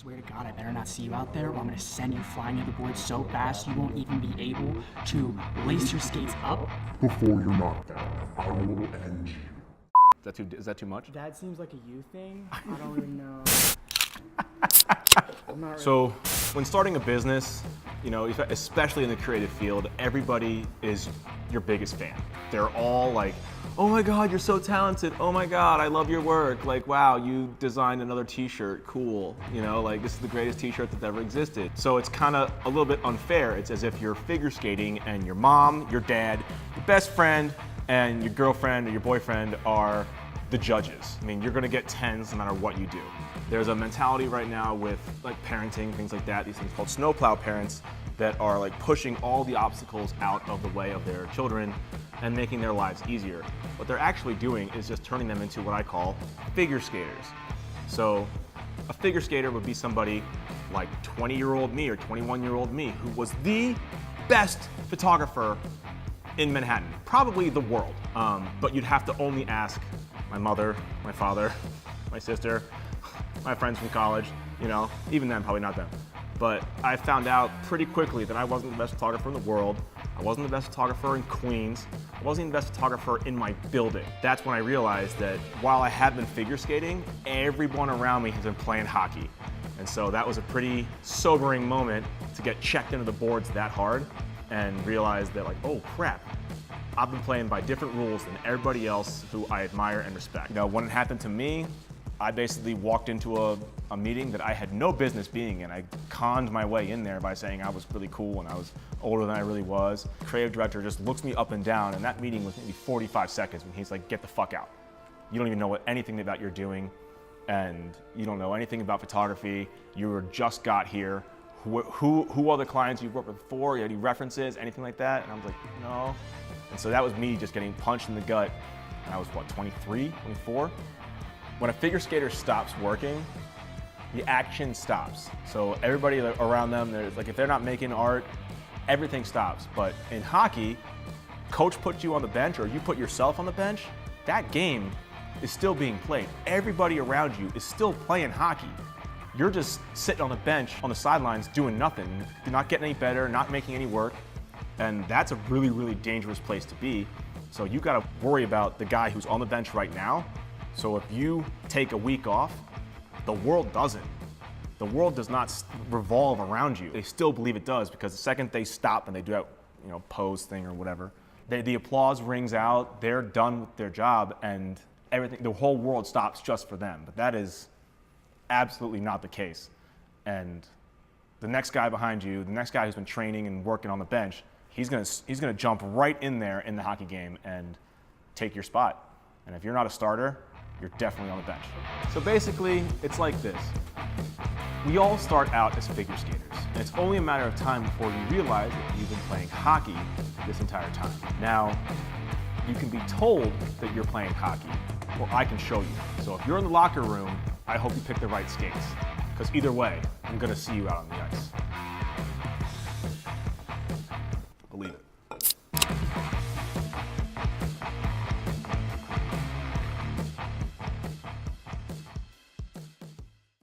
swear to God, I better not see you out there, or I'm gonna send you flying near the board so fast you won't even be able to lace your skates up. Before you're knocked down, I will end you. Is that too much? That seems like a you thing. I don't even know. I'm not really. So, when starting a business, you know, especially in the creative field, everybody is your biggest fan. They're all like, oh my God, you're so talented. Oh my God, I love your work. Like, wow, you designed another t-shirt, cool. You know, like this is the greatest t-shirt that's ever existed. So it's kind of a little bit unfair. It's as if you're figure skating and your mom, your dad, your best friend, and your girlfriend or your boyfriend are the judges. I mean, you're gonna get 10s no matter what you do. There's a mentality right now with like parenting, things like that, these things called snowplow parents that are like pushing all the obstacles out of the way of their children and making their lives easier. What they're actually doing is just turning them into what I call figure skaters. So a figure skater would be somebody like 20-year-old me or 21-year-old me who was the best photographer in Manhattan, probably the world. But you'd have to only ask my mother, my father, my sister, my friends from college, you know, even them, probably not them. But I found out pretty quickly that I wasn't the best photographer in the world. I wasn't the best photographer in Queens. I wasn't the best photographer in my building. That's when I realized that while I have been figure skating, everyone around me has been playing hockey. And so that was a pretty sobering moment to get checked into the boards that hard and realize that like, oh crap, I've been playing by different rules than everybody else who I admire and respect. You know, when it happened to me, I basically walked into a meeting that I had no business being in. I conned my way in there by saying I was really cool and I was older than I really was. The creative director just looks me up and down, and that meeting was maybe 45 seconds when he's like, get the fuck out. You don't even know anything about you're doing, and you don't know anything about photography. You were just got here. Who are the clients you've worked with before? Any references, anything like that? And I was like, no. And so that was me just getting punched in the gut. And I was what, 23, 24? When a figure skater stops working, the action stops. So everybody around them, there's like if they're not making art, everything stops. But in hockey, coach puts you on the bench or you put yourself on the bench, that game is still being played. Everybody around you is still playing hockey. You're just sitting on the bench, on the sidelines, doing nothing. You're not getting any better, not making any work. And that's a really, really dangerous place to be. So you gotta worry about the guy who's on the bench right now. So if you take a week off, the world doesn't. The world does not revolve around you. They still believe it does because the second they stop and they do that, you know, pose thing or whatever, the applause rings out, they're done with their job and everything, the whole world stops just for them. But that is absolutely not the case. And the next guy behind you, the next guy who's been training and working on the bench, he's gonna jump right in there in the hockey game and take your spot. And if you're not a starter, you're definitely on the bench. So basically, it's like this. We all start out as figure skaters, and it's only a matter of time before you realize that you've been playing hockey this entire time. Now, you can be told that you're playing hockey, or I can show you. So if you're in the locker room, I hope you pick the right skates, because either way, I'm gonna see you out on the ice.